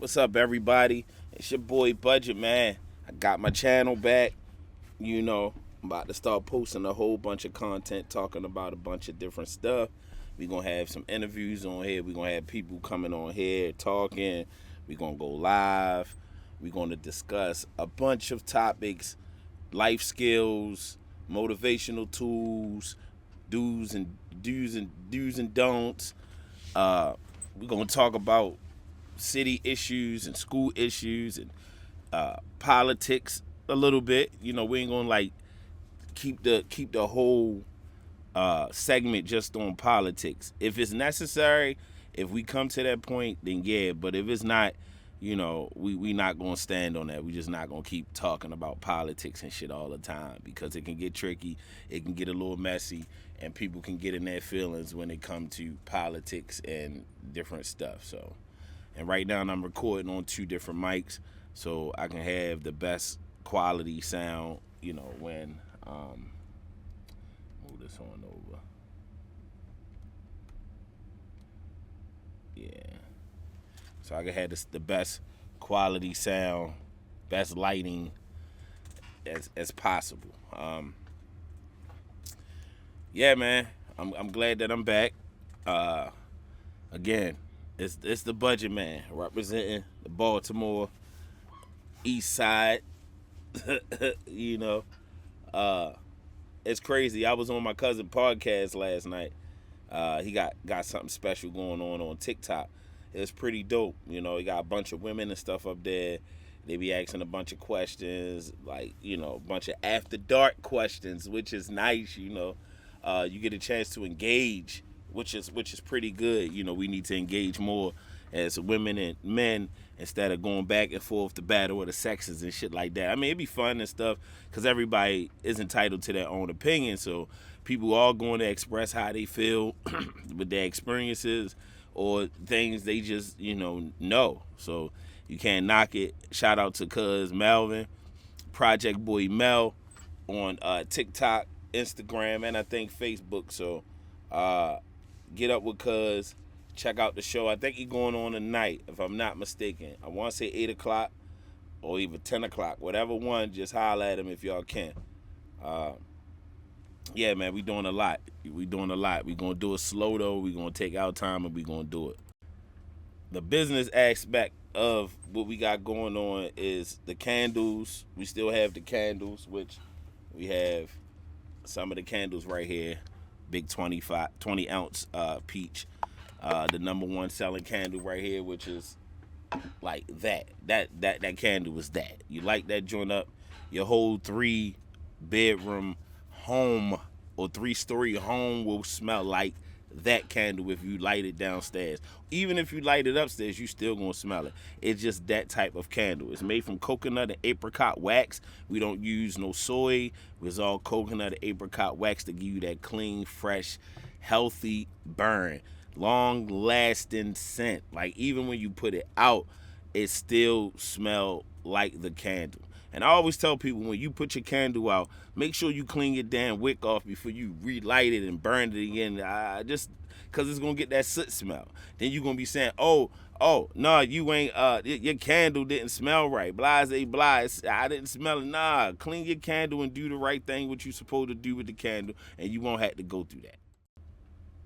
What's up, everybody? It's your boy Budget Man. I got my channel back. I'm about to start posting a whole bunch of content talking about a bunch of different stuff. We're going to have some interviews on here. We're going to have people coming on here talking. We're going to go live. We're going to discuss a bunch of topics, life skills, motivational tools, do's and don'ts. We're going to talk about city issues and school issues and politics a little bit. We ain't gonna keep the whole segment just on politics. If it's necessary, if we come to that point, then yeah. But if it's not, we not gonna stand on that. We just not gonna keep talking about politics and shit all the time because it can get tricky. It can get a little messy, and people can get in their feelings when it come to politics and different stuff. So. And right now I'm recording on 2 different mics so I can have the best quality sound, when move this on over. Yeah. So I can have the best quality sound, best lighting as possible. Yeah, man. I'm glad that I'm back. Again, it's the Budget Man representing the Baltimore East Side. It's crazy. I was on my cousin podcast last night. He got something special going on TikTok. It's pretty dope. He got a bunch of women and stuff up there. They be asking a bunch of questions, a bunch of after dark questions, which is nice. You get a chance to engage, which is pretty good. We need to engage more as women and men instead of going back and forth to battle of the sexes and shit like that. I mean, it'd be fun and stuff because everybody is entitled to their own opinion. So people are going to express how they feel with their experiences or things they just, know. So you can't knock it. Shout out to Cuz Melvin, Project Boy Mel on TikTok, Instagram, and I think Facebook. So get up with Cuz. Check out the show. I think he's going on tonight, if I'm not mistaken. I want to say 8 o'clock or even 10 o'clock. Whatever one, just holler at him if y'all can. Yeah, man, we doing a lot. We going to do it slow, though. We going to take our time, and we going to do it. The business aspect of what we got going on is the candles. We still have the candles, which we have some of the candles right here. Big 20 ounce peach. The number 1 selling candle right here, which is like that candle is that. You light that joint up, your whole 3-bedroom home or 3-story home will smell like that candle if you light it downstairs. Even if you light it upstairs, you still gonna smell it. It's just that type of candle. It's made from coconut and apricot wax. We don't use no soy. It's all coconut and apricot wax to give you that clean, fresh, healthy burn. Long lasting scent. Like even when you put it out, it still smell like the candle. And I always tell people, when you put your candle out, make sure you clean your damn wick off before you relight it and burn it again. Just because it's going to get that soot smell. Then you're going to be saying, oh, no, you ain't, your candle didn't smell right. Blase, I didn't smell it. Nah, clean your candle and do the right thing, what you're supposed to do with the candle, and you won't have to go through that.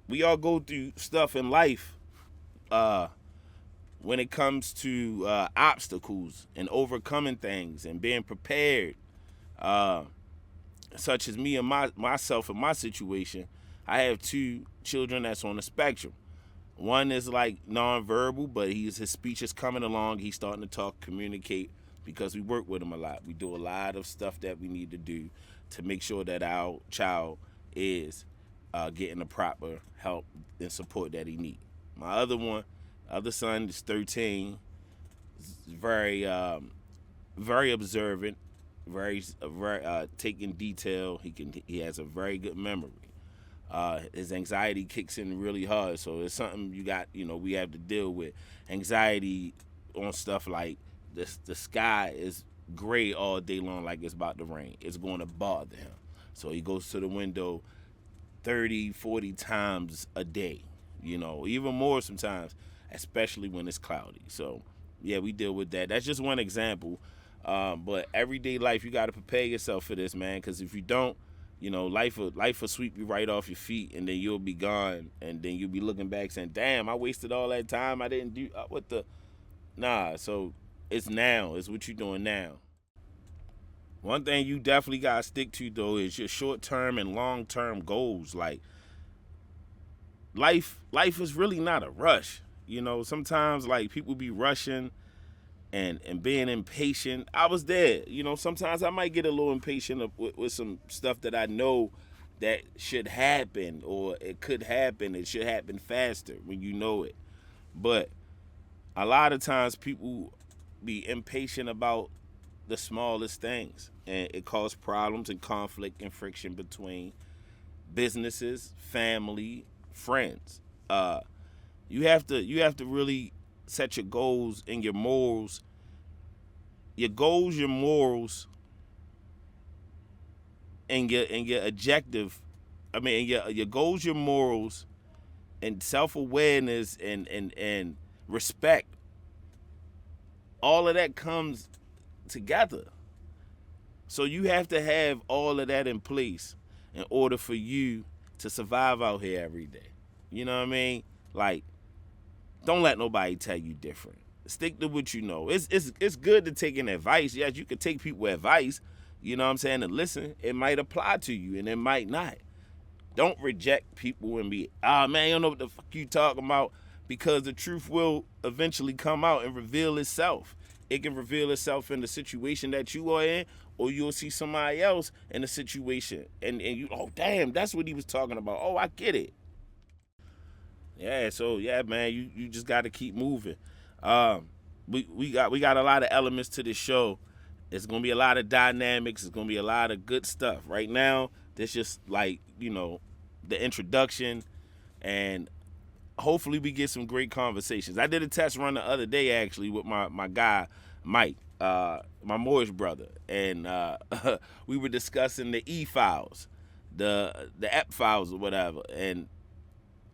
We all go through stuff in life when it comes to obstacles and overcoming things and being prepared, such as me and myself and my situation. I have 2 children that's on the spectrum. One is like nonverbal, but his speech is coming along. He's starting to talk, communicate, because we work with him a lot. We do a lot of stuff that we need to do to make sure that our child is getting the proper help and support that he needs. My other son is 13. Very observant, very taking detail. He has a very good memory. His anxiety kicks in really hard, so it's something we have to deal with. Anxiety on stuff like this. The sky is gray all day long, like it's about to rain. It's going to bother him, so he goes to the window 30, 40 times a day, even more sometimes, especially when it's cloudy. So Yeah, we deal with that. That's just one example. But everyday life, you got to prepare yourself for this, man. Because if you don't, life will sweep you right off your feet, and then you'll be gone, and then you'll be looking back saying, "Damn, I wasted all that time. I didn't do what the nah." So it's now. It's what you're doing now. One thing you definitely gotta stick to though is your short term and long term goals. Like life is really not a rush. Sometimes like people be rushing and being impatient. I was there. Sometimes I might get a little impatient with some stuff that I know that should happen or it could happen. It should happen faster when you know it. But a lot of times people be impatient about the smallest things, and it causes problems and conflict and friction between businesses, family, friends. You have to really set your goals and your morals. Your goals, your morals, and your objective. I mean, your goals, your morals, and self awareness and respect. All of that comes together. So you have to have all of that in place in order for you to survive out here every day. You know what I mean? Like, don't let nobody tell you different. Stick to what you know. It's good to take an advice. Yes, you can take people advice, you know what I'm saying, and listen. It might apply to you and it might not. Don't reject people and be, man, you don't know what the fuck you talking about, because the truth will eventually come out and reveal itself. It can reveal itself in the situation that you are in, or you'll see somebody else in a situation and you, oh damn, that's what he was talking about. Oh, I get it. Yeah, so yeah, man, you just gotta keep moving. We got a lot of elements to this show. It's gonna be a lot of dynamics. It's gonna be a lot of good stuff. Right now, there's just like, the introduction, and hopefully we get some great conversations. I did a test run the other day actually with my guy Mike, my Moorish brother, and we were discussing the E files, the app files or whatever, and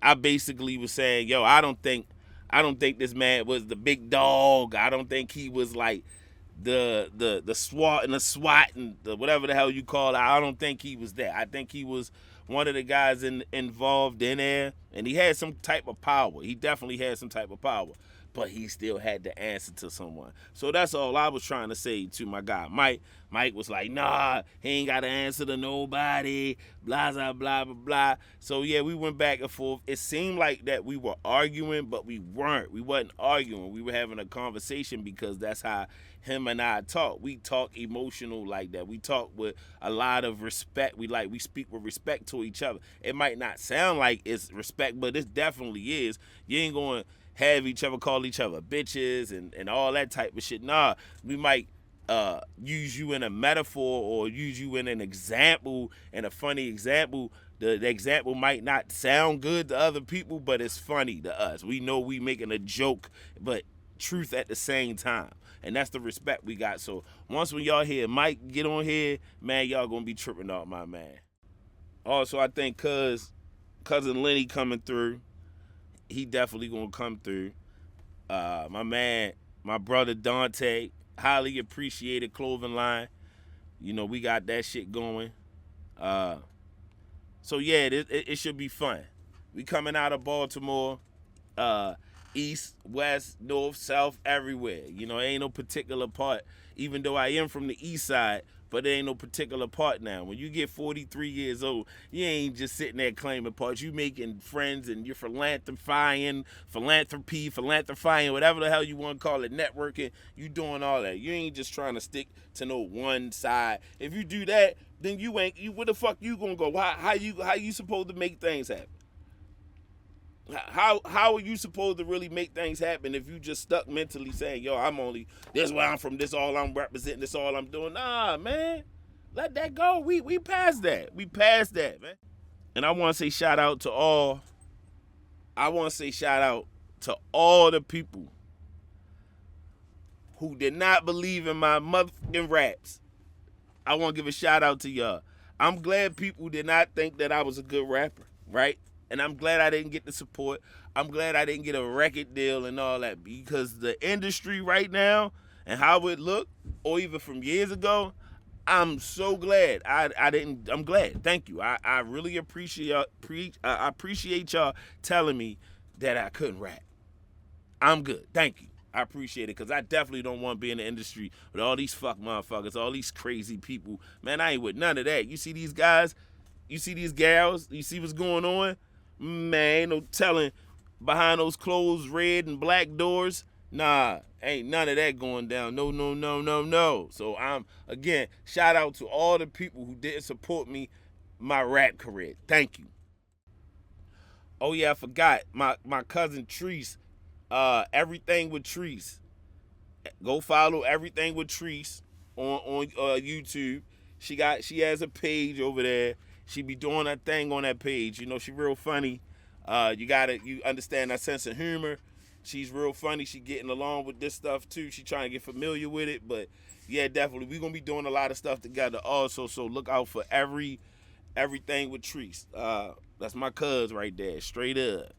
I basically was saying, yo, I don't think this man was the big dog. I don't think he was like the SWAT and the SWAT and the whatever the hell you call it. I don't think he was that. I think he was one of the guys involved in there, and he had some type of power. He definitely had some type of power, but he still had to answer to someone. So that's all I was trying to say to my guy Mike. Mike was like, nah, he ain't got to answer to nobody, blah, blah, blah, blah, blah. So, yeah, we went back and forth. It seemed like that we were arguing, but we weren't. We wasn't arguing. We were having a conversation because that's how him and I talk. We talk emotional like that. We talk with a lot of respect. We speak with respect to each other. It might not sound like it's respect, but it definitely is. You ain't going to have each other call each other bitches and all that type of shit. Nah, we might use you in a metaphor or use you in an example, and a funny example. The example might not sound good to other people, but it's funny to us. We know we making a joke, but truth at the same time. And that's the respect we got. So once when y'all hear Mike get on here, man, y'all gonna be tripping off my man. Also, I think cousin Lenny coming through. He definitely gonna come through. My man, my brother Dante, highly appreciated clothing line. We got that shit going. So yeah, it should be fun. We coming out of Baltimore, east, west, north, south, everywhere. Ain't no particular part. Even though I am from the east side, but there ain't no particular part now. When you get 43 years old, you ain't just sitting there claiming parts. You making friends and you're philanthropying, whatever the hell you want to call it, networking. You doing all that. You ain't just trying to stick to no one side. If you do that, then you ain't. Where the fuck you gonna go? How you supposed to make things happen? How are you supposed to really make things happen if you just stuck mentally saying, yo, this where I'm from, this all I'm representing, this all I'm doing? Nah, man. Let that go. We past that. We past that, man. And I want to say shout out to all the people who did not believe in my motherfucking raps. I want to give a shout out to y'all. I'm glad people did not think that I was a good rapper, right? And I'm glad I didn't get the support. I'm glad I didn't get a record deal and all that, because the industry right now and how it looked, or even from years ago, I'm so glad I didn't. I'm glad. Thank you. I really appreciate y'all. I appreciate y'all telling me that I couldn't rap. I'm good. Thank you. I appreciate it, because I definitely don't want to be in the industry with all these fuck motherfuckers, all these crazy people. Man, I ain't with none of that. You see these guys, you see these gals, you see what's going on? Man, ain't no telling behind those closed red and black doors. Nah, ain't none of that going down. No, no, no, no, no. So again, shout out to all the people who didn't support me, my rap career. Thank you. Oh yeah, I forgot. My cousin Treese, everything with Treese. Go follow everything with Treese on YouTube. She has a page over there. She be doing her thing on that page. You know, she real funny. You understand her sense of humor. She's real funny. She getting along with this stuff too. She trying to get familiar with it. But yeah, definitely we gonna be doing a lot of stuff together also. So look out for everything with Treese. That's my cuz right there, straight up.